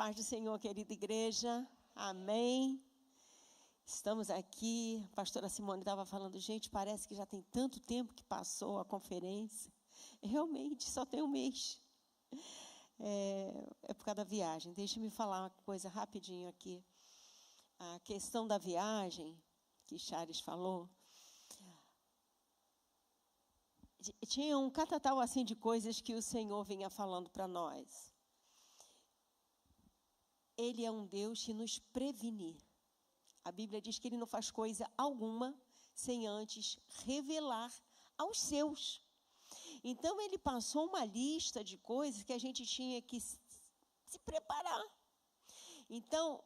paz do Senhor, querida igreja. Amém. Estamos aqui. A pastora Simone estava falando, gente, parece que já tem tanto tempo que passou a conferência. Realmente, só tem um mês. É por causa da viagem. Deixa-me falar uma coisa rapidinho aqui. A questão da viagem, que Chares falou, tinha um catatal assim de coisas que o Senhor vinha falando para nós. Ele é um Deus que nos previne. A Bíblia diz que Ele não faz coisa alguma sem antes revelar aos seus. Então, Ele passou uma lista de coisas que a gente tinha que se preparar. Então,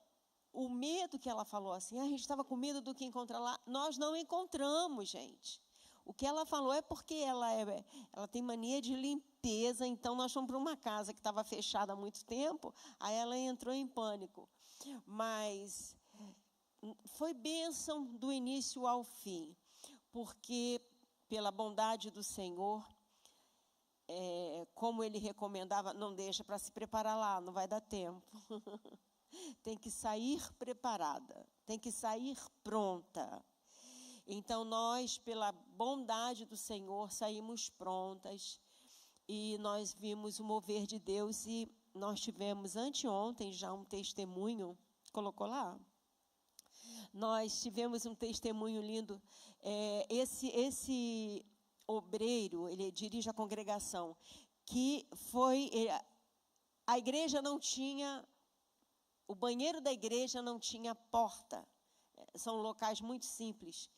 o medo que ela falou assim, a gente estava com medo do que encontrar lá. Nós não encontramos, gente. O que ela falou é porque ela tem mania de limpeza, então nós fomos para uma casa que estava fechada há muito tempo, aí ela entrou em pânico. Mas foi bênção do início ao fim, porque pela bondade do Senhor, como Ele recomendava, não deixa para se preparar lá, não vai dar tempo. Tem que sair preparada, tem que sair pronta. Então, nós, pela bondade do Senhor, saímos prontas e nós vimos o mover de Deus e nós tivemos anteontem já um testemunho, colocou lá? Nós tivemos um testemunho lindo. Esse obreiro, ele dirige a congregação, que foi... A igreja não tinha... O banheiro da igreja não tinha porta. São locais muito simples.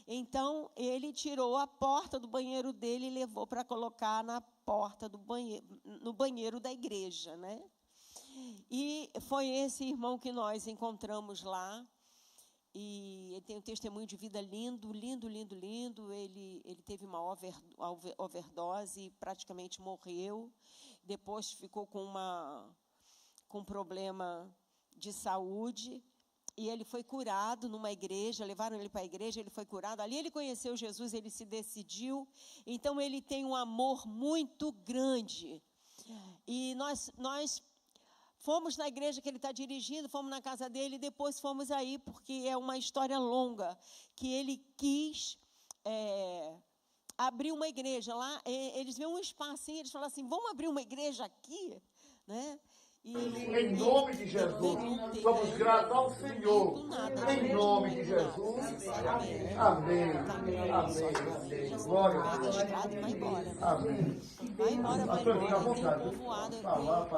Então, ele tirou a porta do banheiro dele e levou para colocar na porta do banheiro, no banheiro da igreja, né? E foi esse irmão que nós encontramos lá. E ele tem um testemunho de vida lindo, lindo, lindo, lindo. Ele teve uma overdose e praticamente morreu. Depois ficou com um problema de saúde. E ele foi curado numa igreja, levaram ele para a igreja, ele foi curado. Ali ele conheceu Jesus, ele se decidiu. Então, ele tem um amor muito grande. E nós fomos na igreja que ele está dirigindo, fomos na casa dele, e depois fomos aí, porque é uma história longa, que ele quis abrir uma igreja lá. Eles viram um espacinho, eles falaram assim, vamos abrir uma igreja aqui, né? Em nome de Jesus, somos gratos ao Senhor. Em nome de Jesus. Amém. Amém. Glória a Deus. Amém. Vai embora, vai embora. Tem um povoado,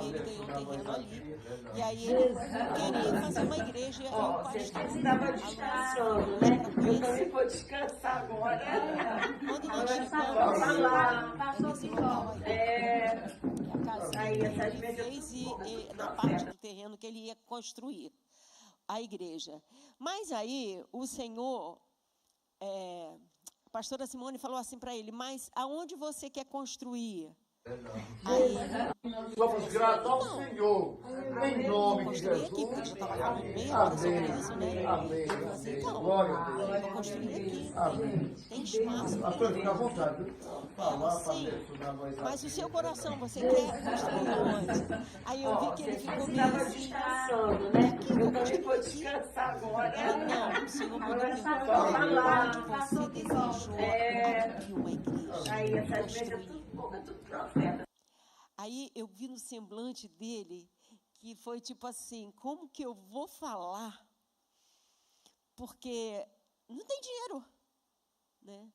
ele ganhou terreno ali. E aí ele queria fazer uma igreja. Você estava descansando, né? Eu também vou descansar agora. Quando nós chegamos, aí essas vezes e na parte do terreno que ele ia construir a igreja. Mas aí o Senhor, a pastora Simone falou assim para ele, mas aonde você quer construir? Aí, somos gratos ao Senhor. Em nome de Jesus. Aqui, porque eu estava falando meia hora sobre isso, né? Amém. Então, Glória a Deus. eu vou construir aqui. Amém. Tem espaço. Pastor, fica à vontade. Sim, mas o seu coração, você quer construir onde? Aí eu vi que ele ficou meio assim. Descansando, né? Eu também vou descansar agora. Não, o Senhor mandou perguntar onde você desejou construir uma igreja. Aí essas vezes é tudo profeta. Aí eu vi no semblante dele que foi tipo assim, como que eu vou falar? Porque não tem dinheiro, né?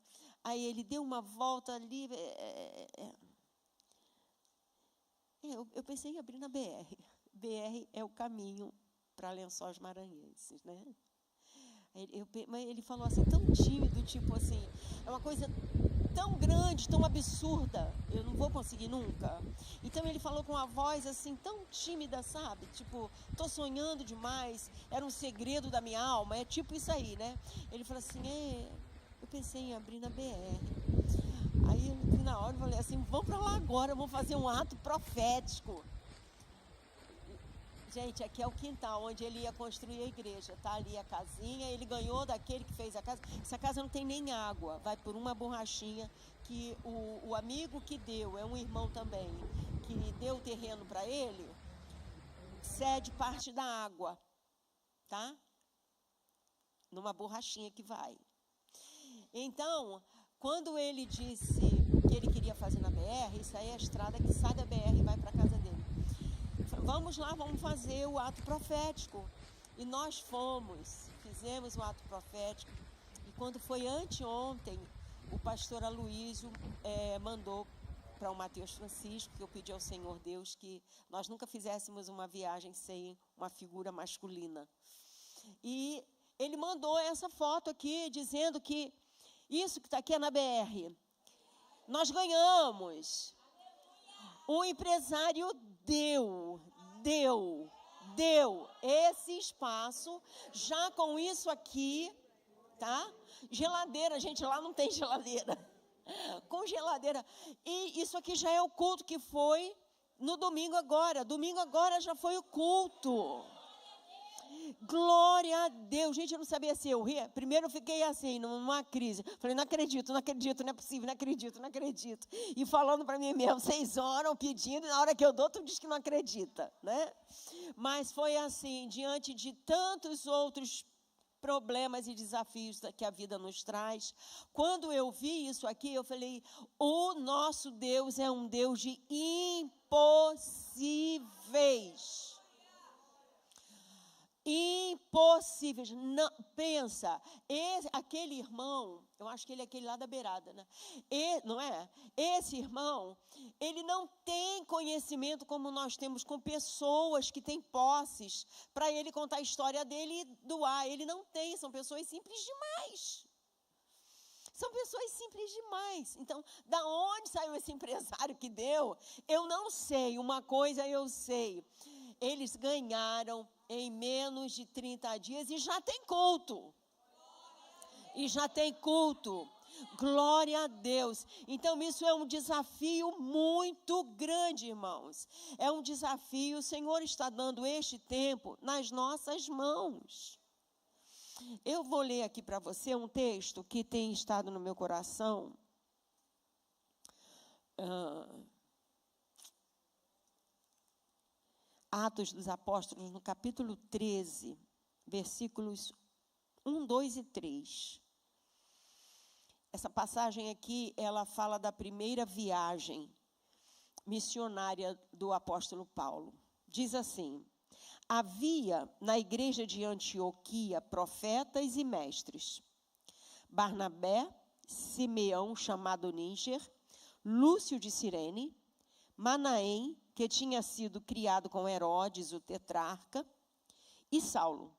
Aí ele deu uma volta ali. Eu pensei em abrir na BR. BR é o caminho para Lençóis Maranhenses, né? Mas ele falou assim, tão tímido, tipo assim, é uma coisa tão grande, tão absurda, eu não vou conseguir nunca. Então ele falou com uma voz assim, tão tímida, sabe? Tipo, tô sonhando demais, era um segredo da minha alma, é tipo isso aí, né? Ele falou assim, eu pensei em abrir na BR. Aí eu, na hora, eu falei assim, vamos para lá agora, vamos fazer um ato profético. Gente, aqui é o quintal onde ele ia construir a igreja, tá ali a casinha, ele ganhou daquele que fez a casa. Essa casa não tem nem água, vai por uma borrachinha que o amigo que deu, é um irmão também, que deu o terreno para ele, cede parte da água, tá? Numa borrachinha que vai. Então, quando ele disse que ele queria fazer na BR, isso aí é a estrada que sai da BR e vai para a casa dele. Vamos lá, vamos fazer o ato profético. E nós fizemos o ato profético. E quando foi anteontem, o pastor Aloísio mandou para o Mateus Francisco, que eu pedi ao Senhor Deus que nós nunca fizéssemos uma viagem sem uma figura masculina. E ele mandou essa foto aqui, dizendo que isso que está aqui é na BR. Nós ganhamos. O empresário deu esse espaço, já com isso aqui, tá? Geladeira, gente, lá não tem geladeira. Com geladeira. E isso aqui já é o culto que foi no domingo agora. Domingo agora já foi o culto. Glória a Deus. Gente, eu não sabia se eu ria. Primeiro eu fiquei assim, numa crise. Falei, não acredito, não é possível, não acredito. E falando para mim mesmo, vocês oram, pedindo, e na hora que eu dou, tu diz que não acredita, né? Mas foi assim, diante de tantos outros problemas e desafios que a vida nos traz. Quando eu vi isso aqui, eu falei, o nosso Deus é um Deus de impossíveis. Impossíveis. Não, pensa, aquele irmão, eu acho que ele é aquele lá da beirada, né? Não é? Esse irmão, ele não tem conhecimento como nós temos com pessoas que têm posses, para ele contar a história dele e doar. Ele não tem, são pessoas simples demais. São pessoas simples demais. Então, da onde saiu esse empresário que deu? Eu não sei. Uma coisa eu sei. Eles ganharam em menos de 30 dias e já tem culto. Glória a Deus. Então, isso é um desafio muito grande, irmãos. É um desafio. O Senhor está dando este tempo nas nossas mãos. Eu vou ler aqui para você um texto que tem estado no meu coração. Atos dos Apóstolos, no capítulo 13, versículos 1, 2 e 3. Essa passagem aqui, ela fala da primeira viagem missionária do apóstolo Paulo. Diz assim: havia na igreja de Antioquia profetas e mestres: Barnabé, Simeão, chamado Níger, Lúcio de Cirene, Manaém, que tinha sido criado com Herodes, o tetrarca, e Saulo.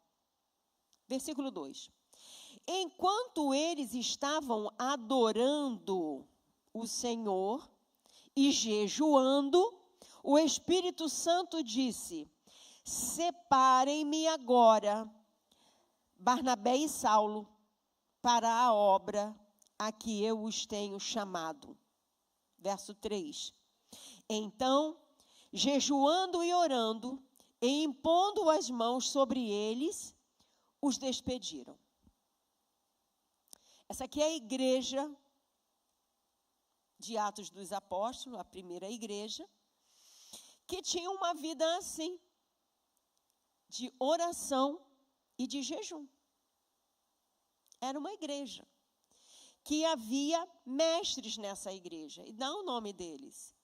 Versículo 2. Enquanto eles estavam adorando o Senhor e jejuando, o Espírito Santo disse: separem-me agora, Barnabé e Saulo, para a obra a que eu os tenho chamado. Verso 3. Então, jejuando e orando, e impondo as mãos sobre eles, os despediram. Essa aqui é a igreja de Atos dos Apóstolos, a primeira igreja, que tinha uma vida assim, de oração e de jejum. Era uma igreja que havia mestres nessa igreja, e dá o nome deles.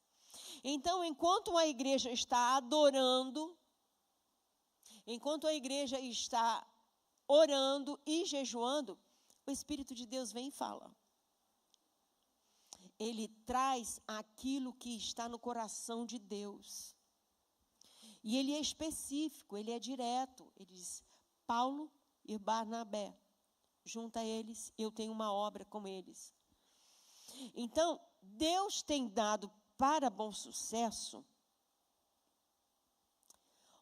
Então, enquanto a igreja está adorando, enquanto a igreja está orando e jejuando, o Espírito de Deus vem e fala. Ele traz aquilo que está no coração de Deus. E ele é específico, ele é direto. Ele diz: Paulo e Barnabé, junta eles, eu tenho uma obra com eles. Então, Deus tem dado para Bom Sucesso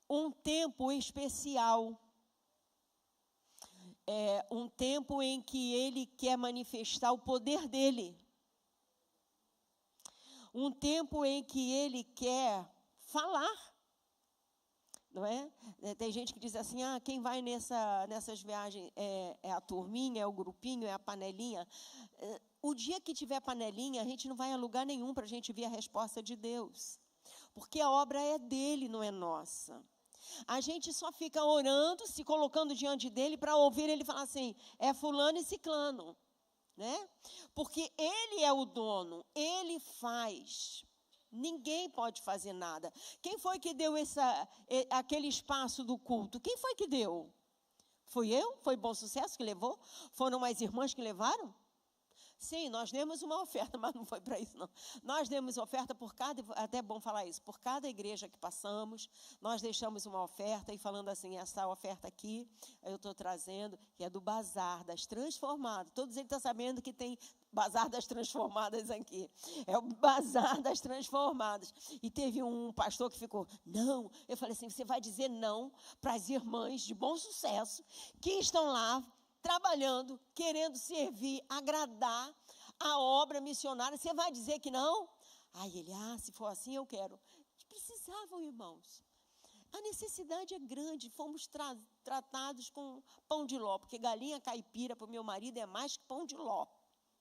um tempo especial. É um tempo em que ele quer manifestar o poder dele. Um tempo em que ele quer falar. Não é? Tem gente que diz assim: quem vai nessas viagens é a turminha, é o grupinho, é a panelinha. O dia que tiver panelinha, a gente não vai a lugar nenhum para a gente ver a resposta de Deus. Porque a obra é dele, não é nossa. A gente só fica orando, se colocando diante dele para ouvir ele falar assim, é fulano e ciclano, né? Porque ele é o dono, ele faz. Ninguém pode fazer nada. Quem foi que deu aquele espaço do culto? Quem foi que deu? Fui eu? Foi Bom Sucesso que levou? Foram as irmãs que levaram? Sim, nós demos uma oferta, mas não foi para isso, não. Nós demos oferta por cada, até é bom falar isso, por cada igreja que passamos, nós deixamos uma oferta e falando assim, essa oferta aqui, eu estou trazendo, que é do Bazar das Transformadas. Todos eles estão sabendo que tem Bazar das Transformadas aqui. É o Bazar das Transformadas. E teve um pastor que ficou, não. Eu falei assim, você vai dizer não para as irmãs de Bom Sucesso que estão lá, trabalhando, querendo servir, agradar a obra missionária. Você vai dizer que não? Aí ele, se for assim, eu quero. Precisavam, irmãos. A necessidade é grande. Fomos tratados com pão de ló, porque galinha caipira para o meu marido é mais que pão de ló.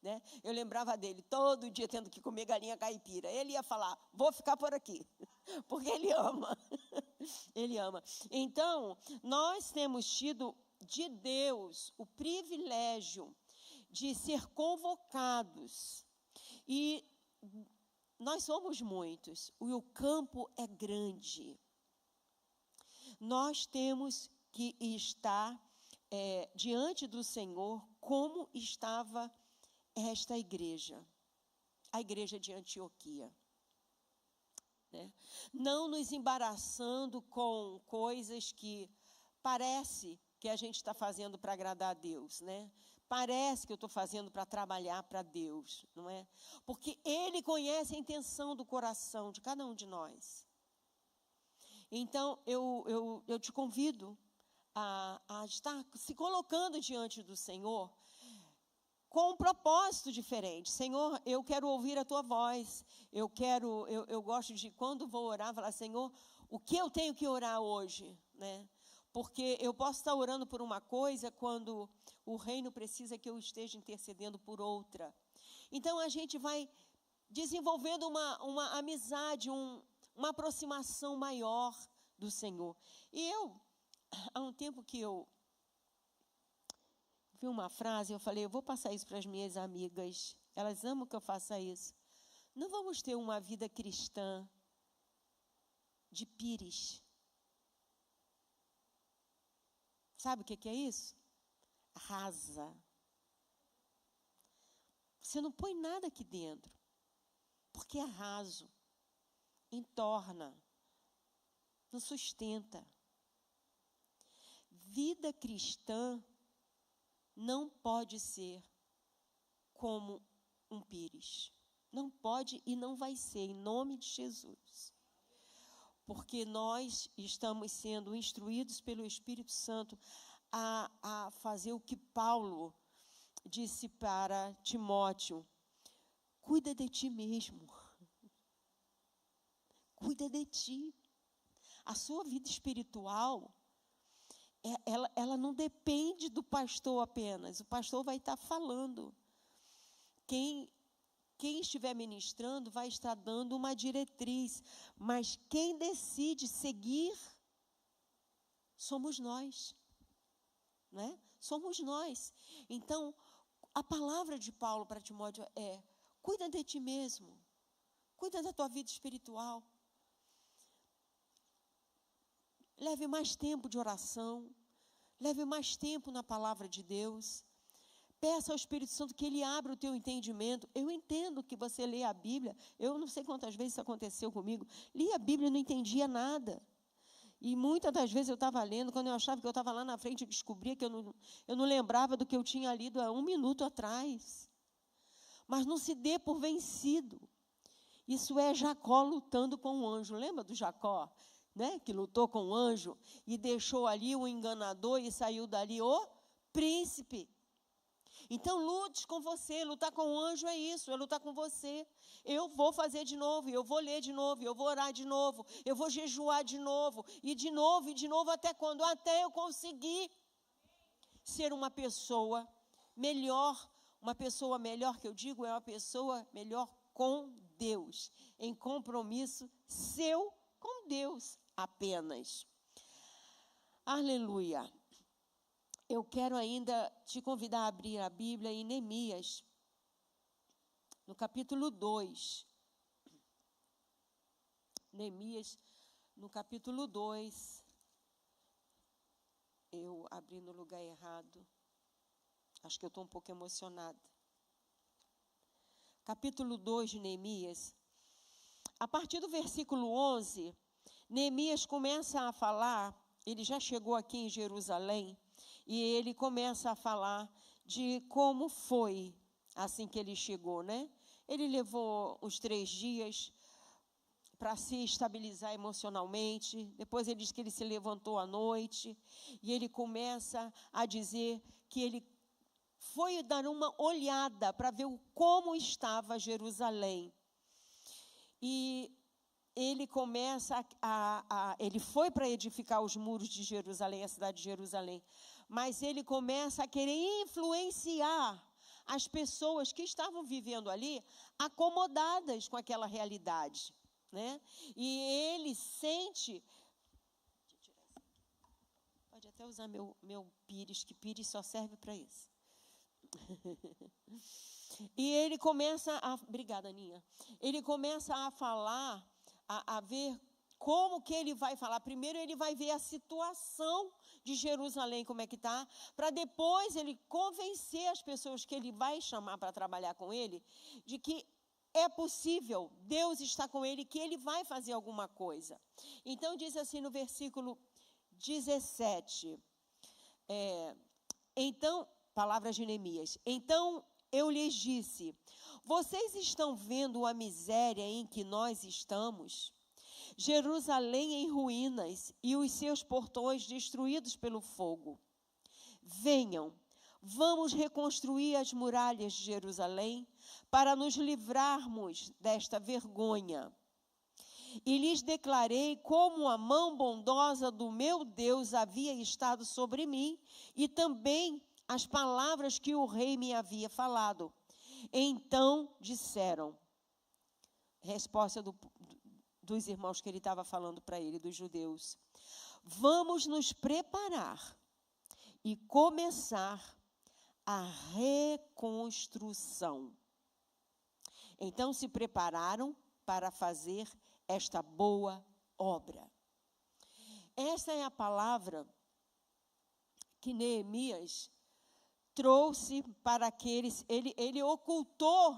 Né? Eu lembrava dele, todo dia tendo que comer galinha caipira. Ele ia falar, vou ficar por aqui, porque ele ama. Ele ama. Então, nós temos tido de Deus o privilégio de ser convocados. E nós somos muitos, e o campo é grande. Nós temos que estar diante do Senhor como estava esta igreja, a igreja de Antioquia. Né? Não nos embaraçando com coisas que parece que a gente está fazendo para agradar a Deus, né? Parece que eu estou fazendo para trabalhar para Deus, não é? Porque Ele conhece a intenção do coração de cada um de nós. Então, eu te convido a estar se colocando diante do Senhor com um propósito diferente. Senhor, eu quero ouvir a Tua voz. Eu gosto de, quando vou orar, falar, Senhor, o que eu tenho que orar hoje, né? Porque eu posso estar orando por uma coisa quando o reino precisa que eu esteja intercedendo por outra. Então, a gente vai desenvolvendo uma amizade, uma aproximação maior do Senhor. E há um tempo que eu vi uma frase, eu falei, eu vou passar isso para as minhas amigas. Elas amam que eu faça isso. Não vamos ter uma vida cristã de pires. Sabe o que é isso? Rasa. Você não põe nada aqui dentro, porque é raso, entorna, não sustenta. Vida cristã não pode ser como um pires. Não pode e não vai ser, em nome de Jesus. Porque nós estamos sendo instruídos pelo Espírito Santo a fazer o que Paulo disse para Timóteo: cuida de ti mesmo. Cuida de ti. A sua vida espiritual, ela não depende do pastor apenas. O pastor vai estar falando. Quem estiver ministrando vai estar dando uma diretriz, mas quem decide seguir somos nós, né? Somos nós. Então, a palavra de Paulo para Timóteo é: cuida de ti mesmo, cuida da tua vida espiritual. Leve mais tempo de oração, leve mais tempo na palavra de Deus. Peça ao Espírito Santo que Ele abra o teu entendimento. Eu entendo que você lê a Bíblia. Eu não sei quantas vezes isso aconteceu comigo. Li a Bíblia e não entendia nada. E muitas das vezes eu estava lendo, quando eu achava que eu estava lá na frente, eu descobria que eu não lembrava do que eu tinha lido há 1 minuto atrás. Mas não se dê por vencido. Isso é Jacó lutando com o anjo. Lembra do Jacó, né? Que lutou com o anjo e deixou ali o enganador e saiu dali o príncipe. Então, lute com você. Lutar com o anjo é isso, é lutar com você. Eu vou fazer de novo, eu vou ler de novo, eu vou orar de novo, eu vou jejuar de novo, e de novo, até quando? Até eu conseguir ser uma pessoa melhor. Uma pessoa melhor, que eu digo, é uma pessoa melhor com Deus, em compromisso seu com Deus apenas. Aleluia. Eu quero ainda te convidar a abrir a Bíblia em Neemias, no capítulo 2. Neemias, no capítulo 2. Eu abri no lugar errado. Acho que eu estou um pouco emocionada. Capítulo 2 de Neemias. A partir do versículo 11, Neemias começa a falar, ele já chegou aqui em Jerusalém, e ele começa a falar de como foi assim que ele chegou, né? Ele levou uns 3 dias para se estabilizar emocionalmente. Depois ele diz que ele se levantou à noite, e ele começa a dizer que ele foi dar uma olhada para ver como estava Jerusalém. E ele começa ele foi para edificar os muros de Jerusalém, a cidade de Jerusalém, mas ele começa a querer influenciar as pessoas que estavam vivendo ali, acomodadas com aquela realidade, né? E ele sente... Pode até usar meu pires, que pires só serve para isso. E ele começa a... Obrigada, Aninha. Ele começa a falar, a ver como que ele vai falar. Primeiro ele vai ver a situação de Jerusalém, como é que está, para depois ele convencer as pessoas que ele vai chamar para trabalhar com ele, de que é possível, Deus está com ele, que ele vai fazer alguma coisa. Então diz assim no versículo 17, então, palavras de Neemias, então eu lhes disse, vocês estão vendo a miséria em que nós estamos? Jerusalém em ruínas e os seus portões destruídos pelo fogo. Venham, vamos reconstruir as muralhas de Jerusalém para nos livrarmos desta vergonha. E lhes declarei como a mão bondosa do meu Deus havia estado sobre mim e também as palavras que o rei me havia falado. Então disseram, resposta dos irmãos que ele estava falando para ele, dos judeus, vamos nos preparar e começar a reconstrução. Então se prepararam para fazer esta boa obra. Essa é a palavra que Neemias trouxe para aqueles, ele ocultou,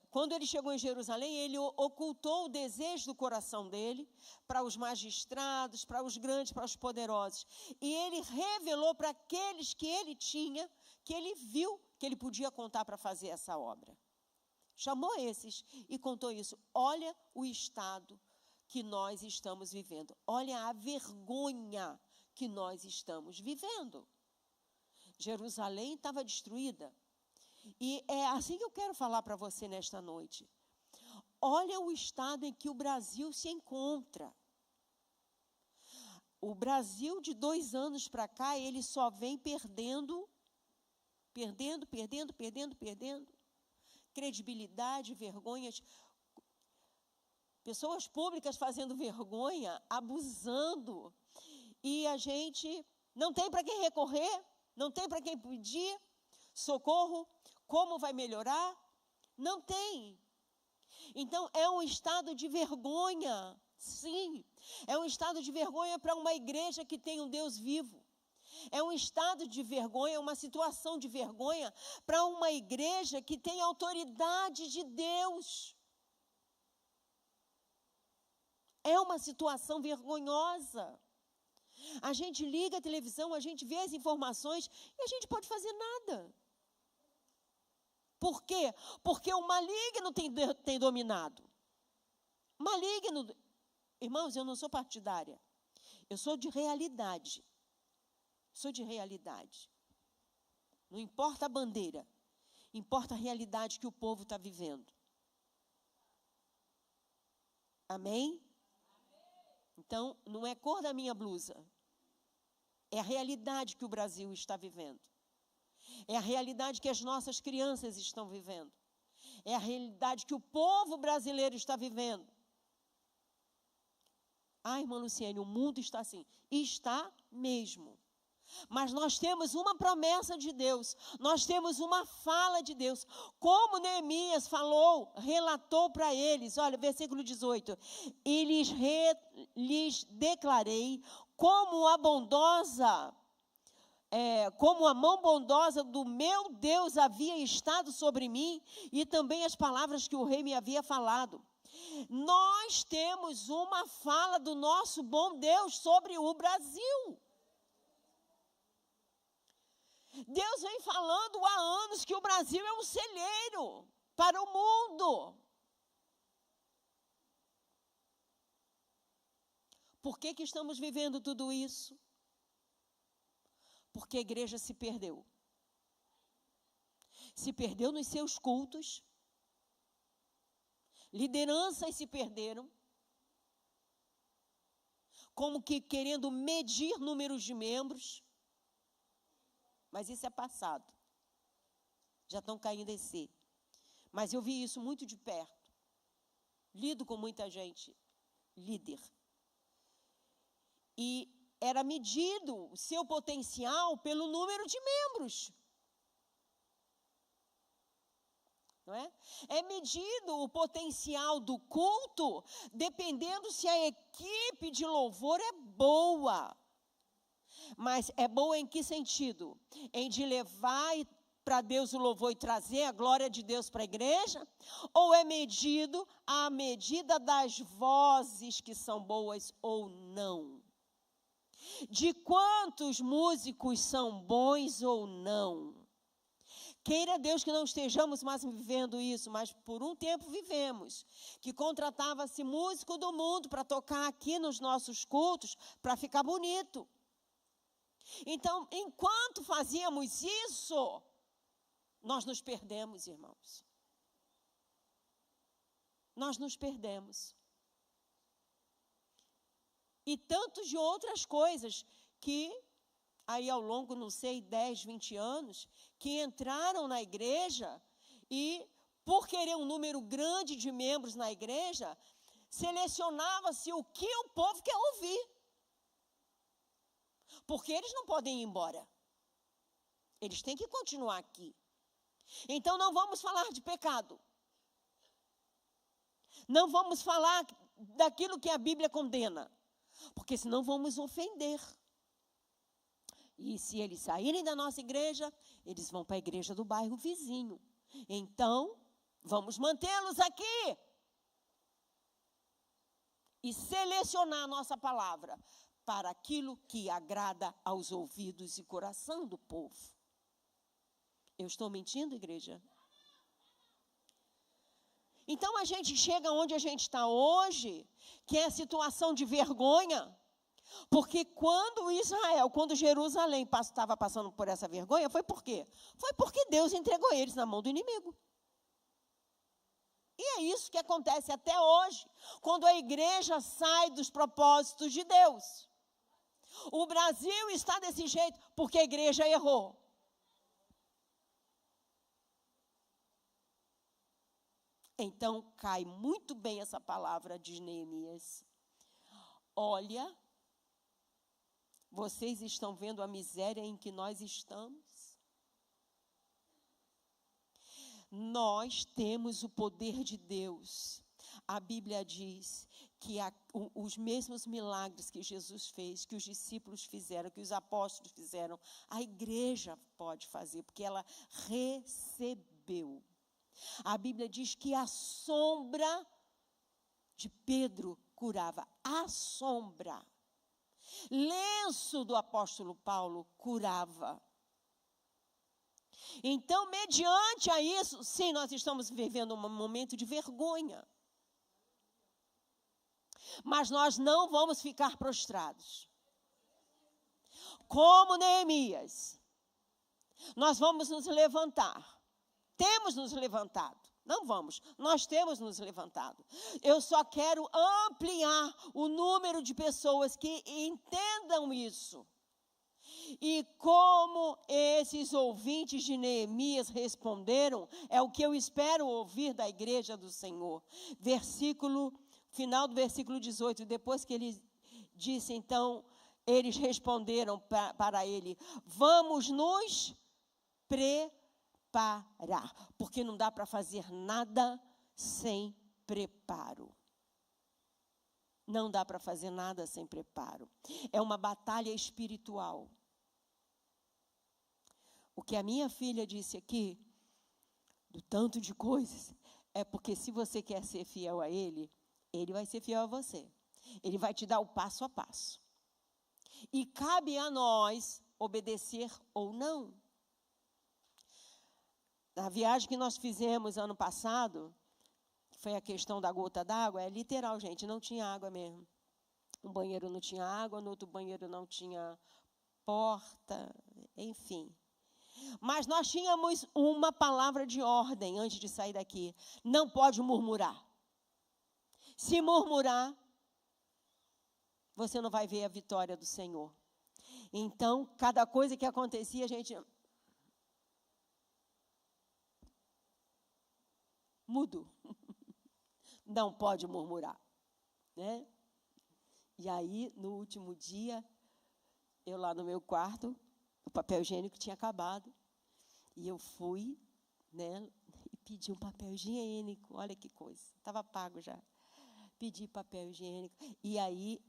quando ele chegou em Jerusalém, ele ocultou o desejo do coração dele para os magistrados, para os grandes, para os poderosos. E ele revelou para aqueles que ele tinha, que ele viu que ele podia contar para fazer essa obra. Chamou esses e contou isso. Olha o estado que nós estamos vivendo. Olha a vergonha que nós estamos vivendo. Jerusalém estava destruída. E é assim que eu quero falar para você nesta noite. Olha o estado em que o Brasil se encontra. O Brasil, de 2 anos para cá, ele só vem perdendo credibilidade, vergonhas. Pessoas públicas fazendo vergonha, abusando. E a gente não tem para quem recorrer, não tem para quem pedir socorro. Como vai melhorar? Não tem. Então, é um estado de vergonha, sim. É um estado de vergonha para uma igreja que tem um Deus vivo. É um estado de vergonha, uma situação de vergonha para uma igreja que tem autoridade de Deus. É uma situação vergonhosa. A gente liga a televisão, a gente vê as informações e a gente pode fazer nada. Por quê? Porque o maligno tem dominado. Maligno. Irmãos, eu não sou partidária. Eu sou de realidade. Sou de realidade. Não importa a bandeira. Importa a realidade que o povo está vivendo. Amém? Então, não é cor da minha blusa. É a realidade que o Brasil está vivendo. É a realidade que as nossas crianças estão vivendo. É a realidade que o povo brasileiro está vivendo. Ah, irmã Luciene, o mundo está assim. Está mesmo. Mas nós temos uma promessa de Deus, nós temos uma fala de Deus. Como Neemias falou, relatou para eles, olha, versículo 18. E lhes declarei como a mão bondosa do meu Deus havia estado sobre mim, e também as palavras que o rei me havia falado. Nós temos uma fala do nosso bom Deus sobre o Brasil. Deus vem falando há anos que o Brasil é um celeiro para o mundo. Por que estamos vivendo tudo isso? Porque a igreja se perdeu. Se perdeu nos seus cultos. Lideranças se perderam. Como que querendo medir números de membros. Mas isso é passado. Já estão caindo em si. Mas eu vi isso muito de perto. Lido com muita gente, líder. E era medido o seu potencial pelo número de membros. Não é? É medido o potencial do culto dependendo se a equipe de louvor é boa. Mas é boa em que sentido? Em de levar para Deus o louvor e trazer a glória de Deus para a igreja? Ou é medido à medida das vozes que são boas ou não? De quantos músicos são bons ou não? Queira Deus que não estejamos mais vivendo isso, mas por um tempo vivemos, que contratava-se músico do mundo para tocar aqui nos nossos cultos, para ficar bonito. Então, enquanto fazíamos isso, nós nos perdemos, irmãos. Nós nos perdemos. E tantos de outras coisas que, aí ao longo, não sei, 10, 20 anos, que entraram na igreja e, por querer um número grande de membros na igreja, selecionava-se o que o povo quer ouvir. Porque eles não podem ir embora. Eles têm que continuar aqui. Então, não vamos falar de pecado. Não vamos falar daquilo que a Bíblia condena. Porque senão vamos ofender. E se eles saírem da nossa igreja, eles vão para a igreja do bairro vizinho. Então, vamos mantê-los aqui. E selecionar a nossa palavra para aquilo que agrada aos ouvidos e coração do povo. Eu estou mentindo, igreja? Então, a gente chega onde a gente está hoje, que é a situação de vergonha, porque quando Jerusalém estava passando por essa vergonha, foi por quê? Foi porque Deus entregou eles na mão do inimigo. E é isso que acontece até hoje, quando a igreja sai dos propósitos de Deus. O Brasil está desse jeito porque a igreja errou. Então, cai muito bem essa palavra de Neemias. Olha, vocês estão vendo a miséria em que nós estamos? Nós temos o poder de Deus. A Bíblia diz que os mesmos milagres que Jesus fez, que os discípulos fizeram, que os apóstolos fizeram, a igreja pode fazer, porque ela recebeu. A Bíblia diz que a sombra de Pedro curava. A sombra. Lenço do apóstolo Paulo curava. Então, mediante a isso, sim, nós estamos vivendo um momento de vergonha. Mas nós não vamos ficar prostrados. Como Neemias, nós vamos nos levantar. Temos nos levantado. Não vamos, nós temos nos levantado. Eu só quero ampliar o número de pessoas que entendam isso. E como esses ouvintes de Neemias responderam, é o que eu espero ouvir da igreja do Senhor. Final do versículo 18, depois que disse então, eles responderam para ele: vamos nos preparar, porque não dá para fazer nada sem preparo. Não dá para fazer nada sem preparo. É uma batalha espiritual. O que a minha filha disse aqui, do tanto de coisas, é porque se você quer ser fiel a Ele, Ele vai ser fiel a você. Ele vai te dar o passo a passo. E cabe a nós obedecer ou não. Na viagem que nós fizemos ano passado, foi a questão da gota d'água, é literal, gente, não tinha água mesmo. Um banheiro não tinha água, no outro banheiro não tinha porta, enfim. Mas nós tínhamos uma palavra de ordem antes de sair daqui. Não pode murmurar. Se murmurar, você não vai ver a vitória do Senhor. Então, cada coisa que acontecia, a gente... mudo. Não pode murmurar, né? E aí, no último dia, eu lá no meu quarto, o papel higiênico tinha acabado, e eu fui, né, e pedi um papel higiênico, olha que coisa, estava pago já. Pedi papel higiênico, e aí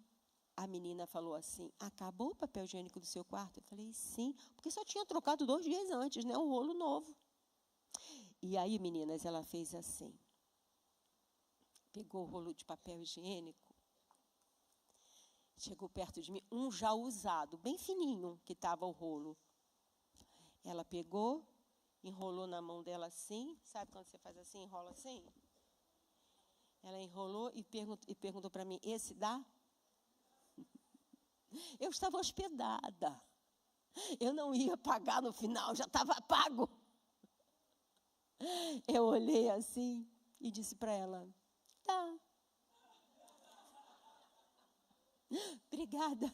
a menina falou assim: acabou o papel higiênico do seu quarto? Eu falei: sim, porque só tinha trocado 2 dias antes, né, um rolo novo. E aí, meninas, ela fez assim. Pegou o rolo de papel higiênico, chegou perto de mim, um já usado, bem fininho que estava o rolo. Ela pegou, enrolou na mão dela assim, sabe quando você faz assim, enrola assim? Ela enrolou e perguntou para mim: esse dá? Eu estava hospedada, eu não ia pagar no final, já estava pago. Eu olhei assim e disse para ela: tá. Obrigada.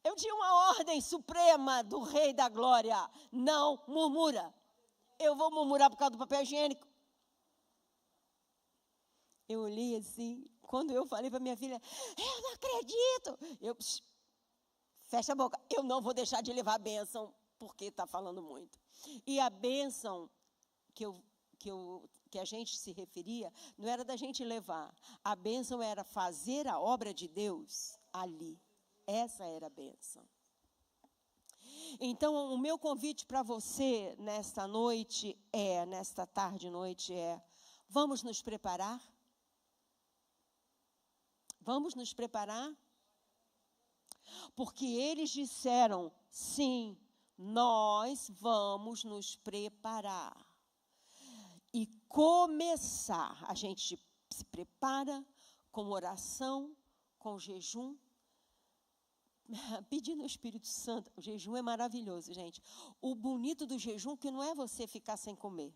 Eu tinha uma ordem suprema do Rei da Glória: não murmura. Eu vou murmurar por causa do papel higiênico? Eu olhei assim, quando eu falei para minha filha: eu não acredito. Fecha a boca, eu não vou deixar de levar a bênção, porque está falando muito. E a bênção que a gente se referia, não era da gente levar. A bênção era fazer a obra de Deus ali. Essa era a bênção. Então, o meu convite para você nesta noite nesta tarde e noite vamos nos preparar? Vamos nos preparar? Porque eles disseram: sim, nós vamos nos preparar. E começar, a gente se prepara com oração, com jejum, pedindo ao Espírito Santo. O jejum é maravilhoso, gente. O bonito do jejum que não é você ficar sem comer.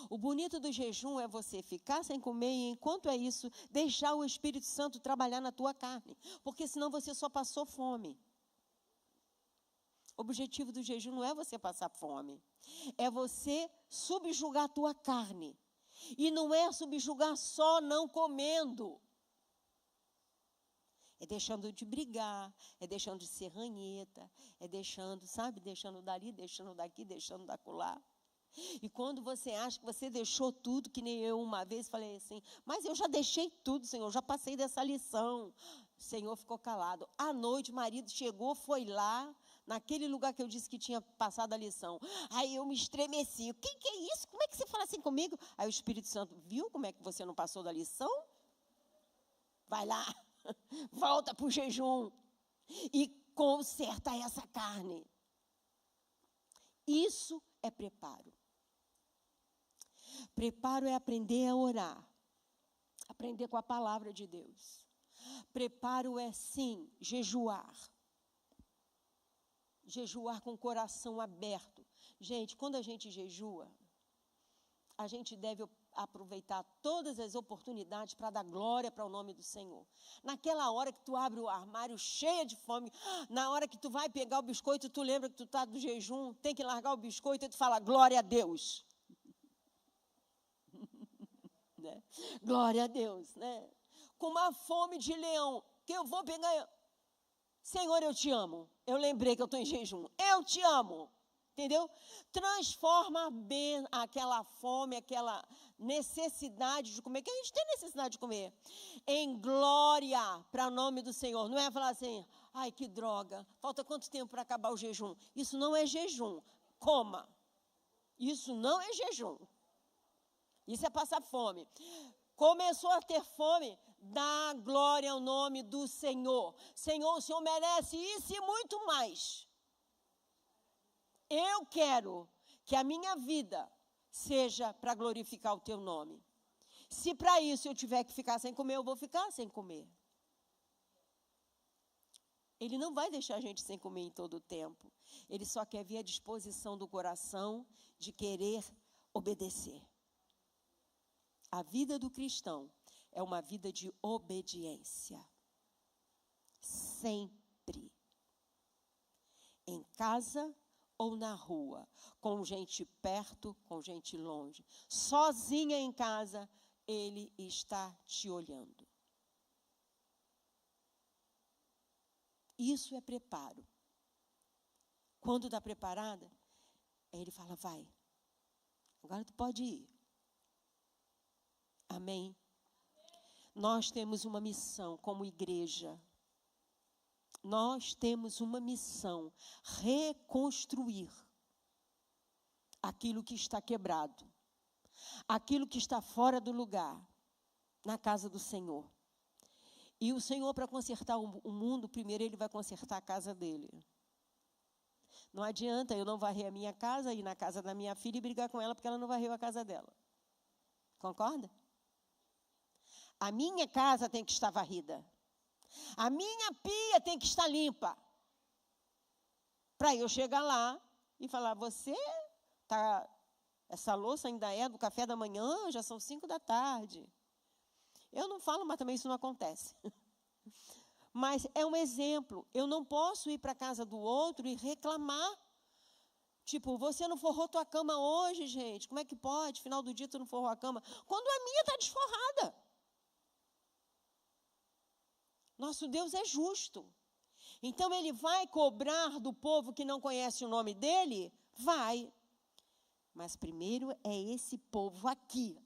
O bonito do jejum é você ficar sem comer e, enquanto é isso, deixar o Espírito Santo trabalhar na tua carne. Porque senão você só passou fome. O objetivo do jejum não é você passar fome. É você subjugar a tua carne. E não é subjugar só não comendo. É deixando de brigar, é deixando de ser ranheta, é deixando, sabe, deixando dali, deixando daqui, deixando dacolá. E quando você acha que você deixou tudo, que nem eu uma vez falei assim: mas eu já deixei tudo, Senhor, já passei dessa lição. O Senhor ficou calado. À noite, o marido chegou, foi lá, naquele lugar que eu disse que tinha passado a lição. Aí eu me estremeci. O que é isso? Como é que você fala assim comigo? Aí o Espírito Santo: viu como é que você não passou da lição? Vai lá, volta para o jejum e conserta essa carne. Isso é preparo. Preparo é aprender a orar, aprender com a palavra de Deus. Preparo é, sim, jejuar. Jejuar com o coração aberto. Gente, quando a gente jejua, a gente deve aproveitar todas as oportunidades para dar glória para o nome do Senhor. Naquela hora que tu abre o armário cheia de fome, na hora que tu vai pegar o biscoito, tu lembra que tu está do jejum, tem que largar o biscoito e tu fala: glória a Deus. né? Glória a Deus, né? Com uma fome de leão, que eu vou pegar. Senhor, eu te amo. Eu lembrei que eu estou em jejum. Eu te amo. Entendeu? Transforma bem aquela fome, aquela necessidade de comer, que a gente tem necessidade de comer, em glória para o nome do Senhor. Não é falar assim, ai, que droga, falta quanto tempo para acabar o jejum? Isso não é jejum. Coma. Isso não é jejum. Isso é passar fome. Começou a ter fome, dá glória ao nome do Senhor. Senhor, o Senhor merece isso e muito mais. Eu quero que a minha vida seja para glorificar o teu nome. Se para isso eu tiver que ficar sem comer, eu vou ficar sem comer. Ele não vai deixar a gente sem comer em todo o tempo. Ele só quer ver a disposição do coração de querer obedecer. A vida do cristão é uma vida de obediência. Sempre. Em casa ou na rua, com gente perto, com gente longe. Sozinha em casa, ele está te olhando. Isso é preparo. Quando está preparada, ele fala, vai, agora tu pode ir. Amém? Nós temos uma missão como igreja. Nós temos uma missão, reconstruir aquilo que está quebrado, aquilo que está fora do lugar, na casa do Senhor. E o Senhor, para consertar o mundo, primeiro Ele vai consertar a casa dele. Não adianta eu não varrer a minha casa, ir na casa da minha filha e brigar com ela, porque ela não varreu a casa dela. Concorda? A minha casa tem que estar varrida. A minha pia tem que estar limpa. Para eu chegar lá e falar, você tá, essa louça ainda é do café da manhã, já são 5 da tarde. Eu não falo, mas também isso não acontece. Mas é um exemplo. Eu não posso ir para a casa do outro e reclamar. Tipo, você não forrou tua cama hoje, gente. Como é que pode? Final do dia tu não forrou a cama. Quando a minha está desforrada. Nosso Deus é justo. Então, Ele vai cobrar do povo que não conhece o nome dEle? Vai. Mas primeiro é esse povo aqui.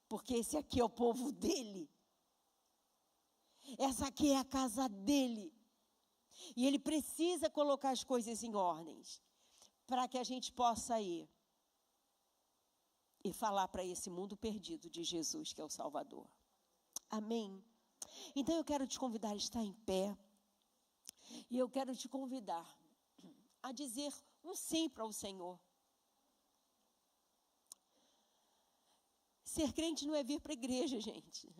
Porque esse aqui é o povo dEle. Essa aqui é a casa dEle. E Ele precisa colocar as coisas em ordens. Para que a gente possa ir e falar para esse mundo perdido de Jesus, que é o Salvador. Amém? Então, eu quero te convidar a estar em pé. E eu quero te convidar a dizer um sim para o Senhor. Ser crente não é vir para a igreja, gente.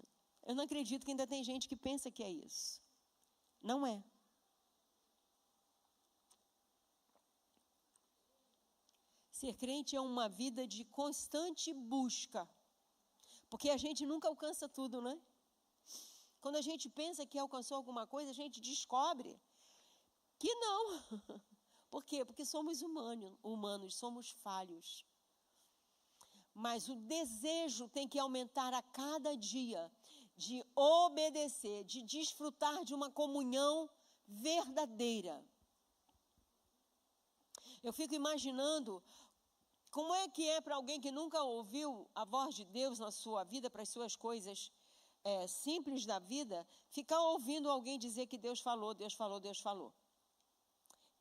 Eu não acredito que ainda tem gente que pensa que é isso. Não é. Ser crente é uma vida de constante busca. Porque a gente nunca alcança tudo, né? Quando a gente pensa que alcançou alguma coisa, a gente descobre que não. Por quê? Porque somos humanos, somos falhos. Mas o desejo tem que aumentar a cada dia de obedecer, de desfrutar de uma comunhão verdadeira. Eu fico imaginando como é que é para alguém que nunca ouviu a voz de Deus na sua vida, para as suas coisas simples da vida, ficar ouvindo alguém dizer que Deus falou, Deus falou, Deus falou.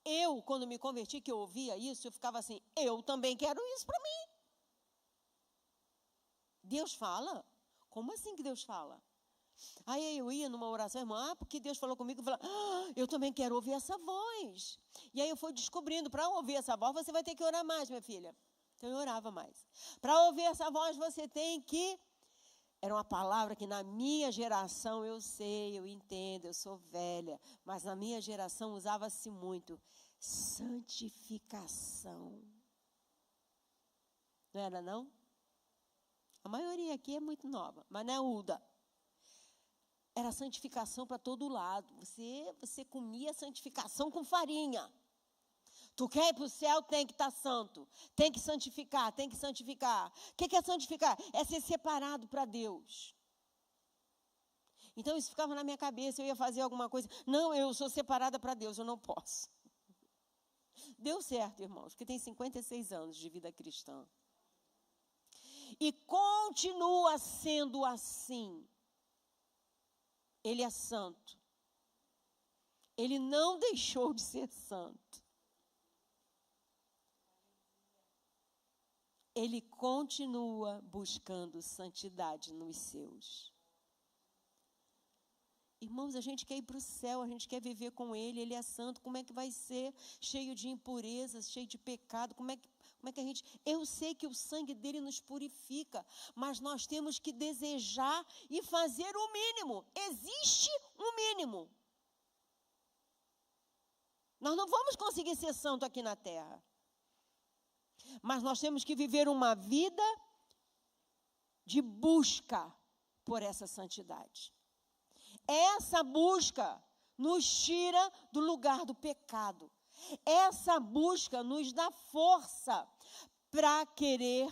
Eu, quando me converti, que eu ouvia isso, eu ficava assim, eu também quero isso para mim. Deus fala? Como assim que Deus fala? Aí eu ia numa oração, irmã, porque Deus falou comigo, eu falava, eu também quero ouvir essa voz. E aí eu fui descobrindo, para ouvir essa voz, você vai ter que orar mais, minha filha. Então eu orava mais. Para ouvir essa voz, você tem que... Era uma palavra que na minha geração, eu sei, eu entendo, eu sou velha, mas na minha geração usava-se muito. Santificação. Não era, não? A maioria aqui é muito nova, mas não é Uda. Era santificação para todo lado. Você comia santificação com farinha. Tu quer ir para o céu, tem que estar santo. Tem que santificar, tem que santificar. O que é santificar? É ser separado para Deus. Então, isso ficava na minha cabeça, eu ia fazer alguma coisa. Não, eu sou separada para Deus, eu não posso. Deu certo, irmãos, porque tem 56 anos de vida cristã. E continua sendo assim. Ele é santo. Ele não deixou de ser santo. Ele continua buscando santidade nos seus. Irmãos, a gente quer ir para o céu, a gente quer viver com Ele, Ele é santo. Como é que vai ser? Cheio de impurezas, cheio de pecado. Como é que a gente... Eu sei que o sangue dele nos purifica, mas nós temos que desejar e fazer o mínimo. Existe um mínimo. Nós não vamos conseguir ser santo aqui na terra. Mas nós temos que viver uma vida de busca por essa santidade. Essa busca nos tira do lugar do pecado. Essa busca nos dá força para querer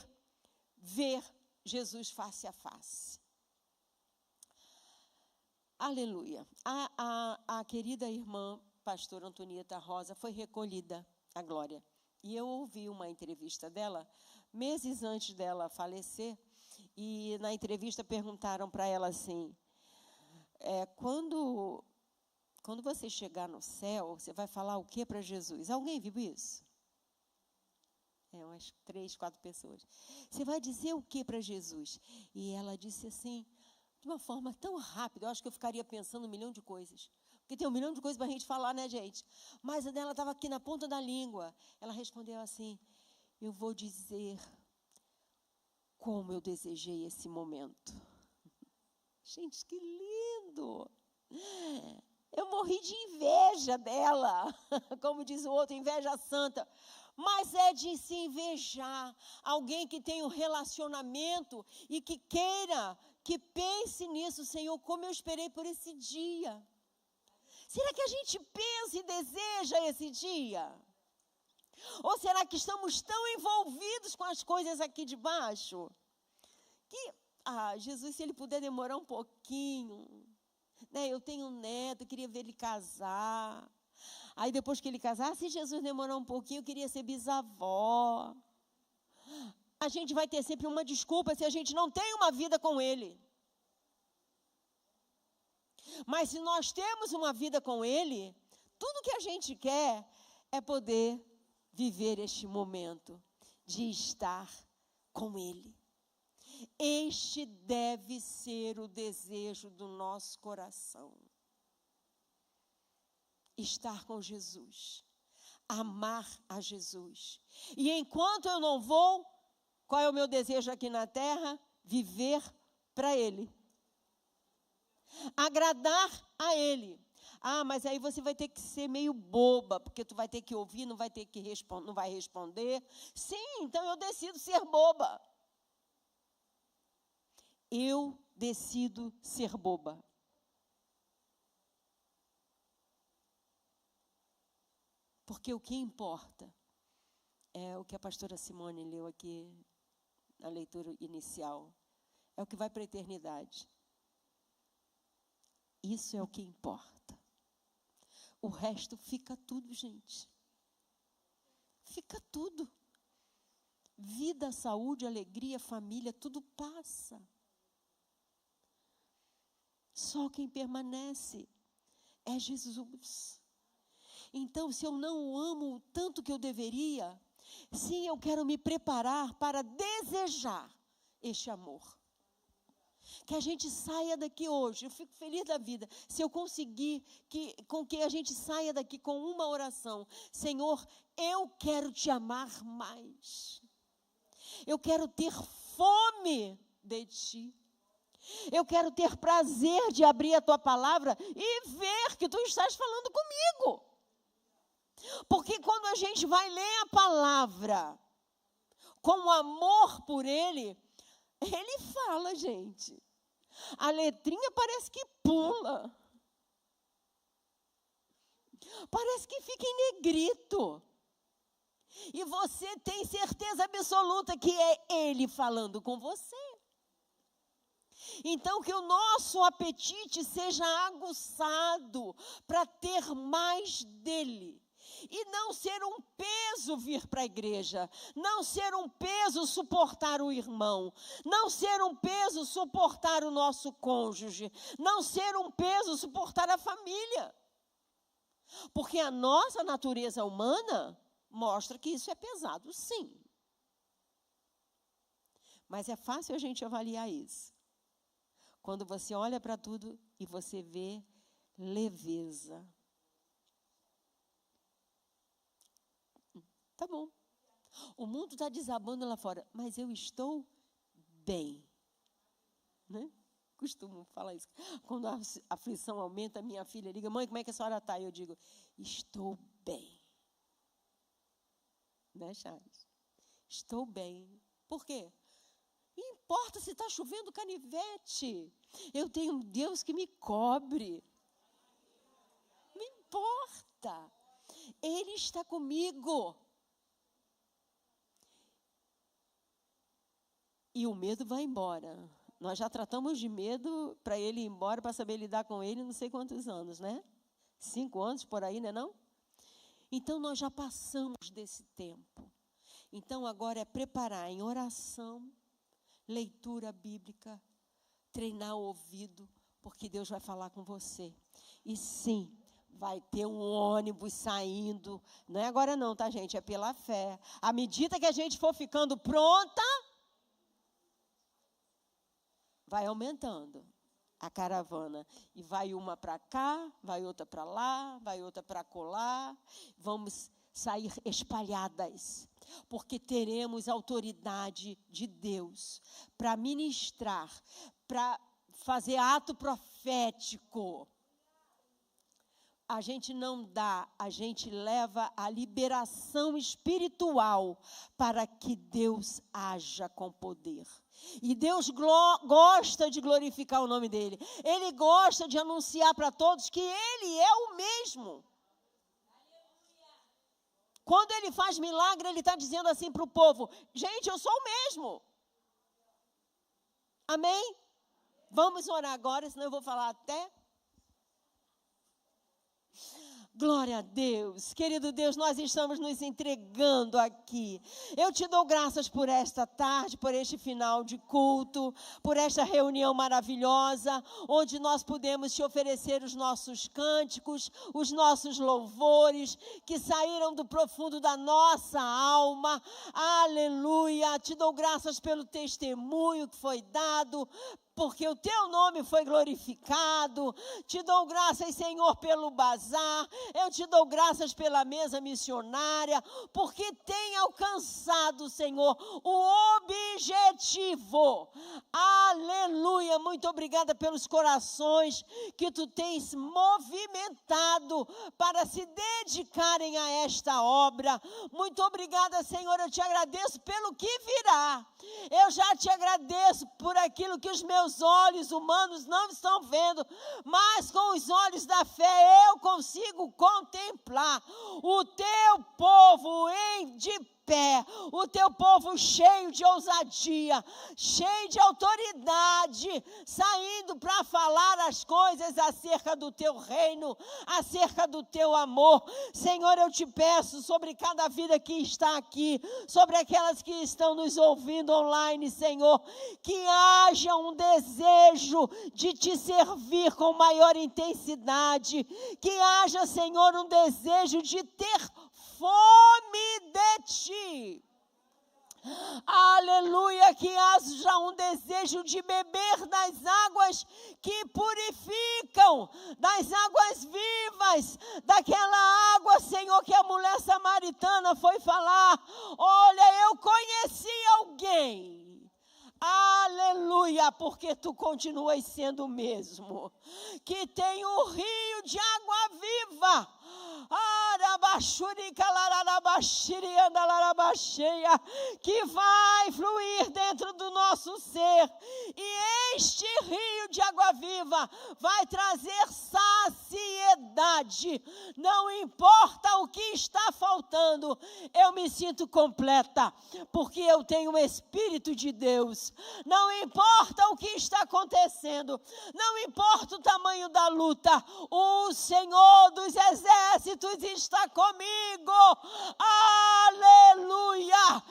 ver Jesus face a face. Aleluia. A querida irmã pastora Antonieta Rosa foi recolhida à glória. E eu ouvi uma entrevista dela, meses antes dela falecer, e na entrevista perguntaram para ela assim, quando você chegar no céu, você vai falar o que para Jesus? Alguém viu isso? Umas 3, 4 pessoas. Você vai dizer o que para Jesus? E ela disse assim, de uma forma tão rápida, eu acho que eu ficaria pensando 1 milhão de coisas. Porque tem 1 milhão de coisas para a gente falar, né, gente? Mas a dela estava aqui na ponta da língua. Ela respondeu assim, eu vou dizer como eu desejei esse momento. Gente, que lindo! Eu morri de inveja dela. Como diz o outro, inveja santa. Mas é de se invejar. Alguém que tem um relacionamento e que queira, que pense nisso, Senhor, como eu esperei por esse dia. Será que a gente pensa e deseja esse dia? Ou será que estamos tão envolvidos com as coisas aqui de baixo? Que, Jesus, se ele puder demorar um pouquinho, né? Eu tenho um neto, eu queria ver ele casar. Aí depois que ele casar, se Jesus demorar um pouquinho, eu queria ser bisavó. A gente vai ter sempre uma desculpa se a gente não tem uma vida com ele. Mas se nós temos uma vida com Ele, tudo que a gente quer é poder viver este momento de estar com Ele. Este deve ser o desejo do nosso coração. Estar com Jesus, amar a Jesus. E enquanto eu não vou, qual é o meu desejo aqui na terra? Viver para Ele. Agradar a Ele. Mas aí você vai ter que ser meio boba, porque tu vai ter que ouvir, não vai ter que não vai responder. Sim, então eu decido ser boba. Eu decido ser boba. Porque o que importa é o que a pastora Simone leu aqui na leitura inicial. É o que vai para a eternidade. Isso é o que importa. O resto fica tudo, gente. Fica tudo. Vida, saúde, alegria, família, tudo passa. Só quem permanece é Jesus. Então, se eu não o amo o tanto que eu deveria, sim, eu quero me preparar para desejar este amor. Que a gente saia daqui hoje, eu fico feliz da vida, se eu conseguir com que a gente saia daqui com uma oração. Senhor, eu quero te amar mais. Eu quero ter fome de ti. Eu quero ter prazer de abrir a tua palavra e ver que tu estás falando comigo. Porque quando a gente vai ler a palavra com amor por ele fala, gente. A letrinha parece que pula. Parece que fica em negrito. E você tem certeza absoluta que é Ele falando com você. Então, que o nosso apetite seja aguçado para ter mais dele. E não ser um peso vir para a igreja, não ser um peso suportar o irmão, não ser um peso suportar o nosso cônjuge, não ser um peso suportar a família. Porque a nossa natureza humana mostra que isso é pesado, sim. Mas é fácil a gente avaliar isso. Quando você olha para tudo e você vê leveza. Tá bom. O mundo está desabando lá fora, mas eu estou bem. Né? Costumo falar isso. Quando a aflição aumenta, minha filha liga, mãe, como é que a senhora está? Eu digo, estou bem. Né, Charles? Estou bem. Por quê? Não importa se está chovendo canivete. Eu tenho um Deus que me cobre. Não importa. Ele está comigo. E o medo vai embora. Nós já tratamos de medo para ele ir embora, para saber lidar com ele, não sei quantos anos, né? 5 anos por aí, né, não? Então, nós já passamos desse tempo. Então, agora é preparar em oração, leitura bíblica, treinar o ouvido, porque Deus vai falar com você. E sim, vai ter um ônibus saindo. Não é agora não, tá, gente? É pela fé. À medida que a gente for ficando pronta, vai aumentando a caravana. E vai uma para cá, vai outra para lá, vai outra para colar. Vamos sair espalhadas, porque teremos autoridade de Deus para ministrar, para fazer ato profético. A gente não dá, a gente leva a liberação espiritual para que Deus haja com poder. E Deus gosta de glorificar o nome dele. Ele gosta de anunciar para todos que ele é o mesmo. Quando ele faz milagre, ele está dizendo assim para o povo, gente, eu sou o mesmo. Amém? Vamos orar agora, senão eu vou falar até... Glória a Deus. Querido Deus, nós estamos nos entregando aqui. Eu te dou graças por esta tarde, por este final de culto, por esta reunião maravilhosa, onde nós pudemos te oferecer os nossos cânticos, os nossos louvores, que saíram do profundo da nossa alma. Aleluia. Te dou graças pelo testemunho que foi dado, porque o teu nome foi glorificado. Te dou graças, Senhor, pelo bazar. Eu te dou graças pela mesa missionária, porque tem alcançado, Senhor, o objetivo. Aleluia. Muito obrigada pelos corações que tu tens movimentado para se dedicarem a esta obra. Muito obrigada, Senhor. Eu te agradeço pelo que virá. Eu já te agradeço por aquilo que os meus olhos humanos não estão vendo, mas com os olhos da fé eu consigo contemplar o teu povo de pé, o teu povo cheio de ousadia, cheio de autoridade, saindo para falar as coisas acerca do teu reino, acerca do teu amor. Senhor, eu te peço sobre cada vida que está aqui, sobre aquelas que estão nos ouvindo online, Senhor, que haja um desejo de te servir com maior intensidade, que haja, Senhor, um desejo de ter fome de ti. Aleluia, que haja um desejo de beber das águas que purificam, das águas vivas, daquela água, Senhor, que a mulher samaritana foi falar. Olha, eu conheci alguém. Aleluia, porque tu continuas sendo o mesmo, que tem um rio de água viva, que vai fluir dentro do nosso ser, e este rio de água viva vai trazer saciedade necessidade, não importa o que está faltando, eu me sinto completa, porque eu tenho o Espírito de Deus. Não importa o que está acontecendo, não importa o tamanho da luta, o Senhor dos Exércitos está comigo. Aleluia!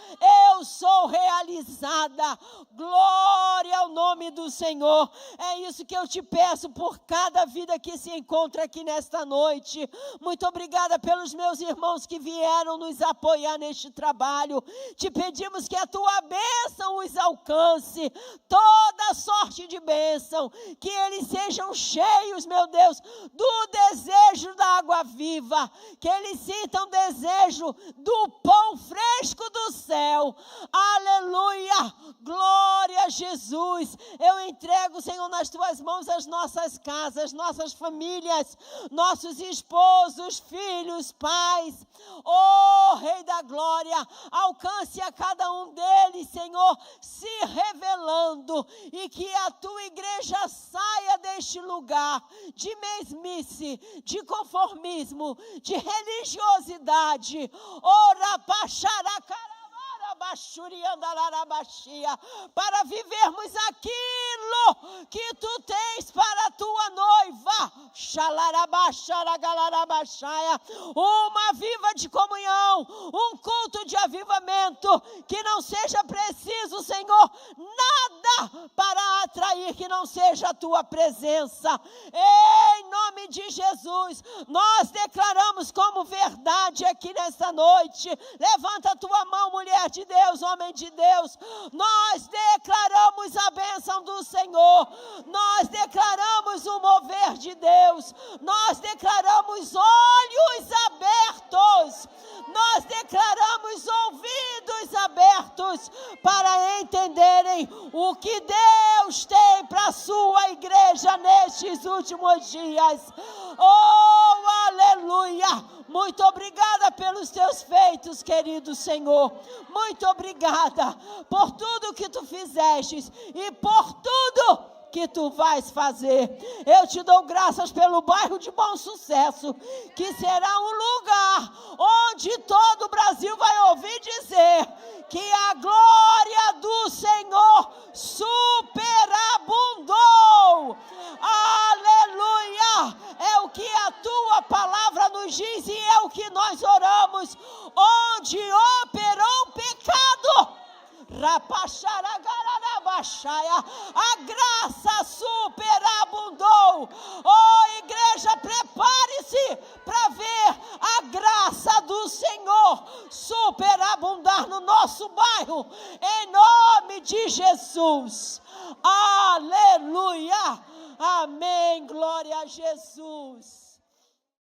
Eu sou realizada. Glória ao nome do Senhor. É isso que eu te peço por cada vida que se encontra aqui nesta noite. Muito obrigada pelos meus irmãos que vieram nos apoiar neste trabalho. Te pedimos que a tua bênção os alcance, toda sorte de bênção, que eles sejam cheios, meu Deus, do desejo da água viva, que eles sintam desejo do pão fresco do céu. Aleluia! Glória a Jesus! Eu entrego, Senhor, nas tuas mãos as nossas casas, nossas famílias, nossos esposos, filhos, pais. Oh, Rei da Glória, alcance a cada um deles, Senhor, se revelando, e que a tua igreja saia deste lugar de mesmice, de conformismo, de religiosidade. Ora, para vivermos aquilo que tu tens para a tua noiva. Uma viva de comunhão, um culto de avivamento, que não seja preciso, Senhor, nada para atrair que não seja a tua presença. Em nome de Jesus, nós declaramos como verdade aqui nesta noite. Levanta a tua mão, mulher de Deus, homem de Deus. Nós declaramos a bênção do Senhor. Nós declaramos o mover de Deus. Nós declaramos olhos abertos. Nós declaramos ouvidos abertos para entenderem o que Deus tem para a sua igreja nestes últimos dias. Oh, aleluia! Muito obrigada pelos teus feitos, querido Senhor. Muito obrigada por tudo que tu fizestes e por tudo que tu vais fazer. Eu te dou graças pelo bairro de Bom Sucesso, que será um lugar onde todo o Brasil vai ouvir dizer que a glória do Senhor superabundou. Aleluia! É o que a tua palavra nos diz e é o que nós oramos. Onde operou o pecado, a graça superabundou. Oh, igreja, prepare-se para ver a graça do Senhor superabundar no nosso bairro, em nome de Jesus. Aleluia, amém, glória a Jesus.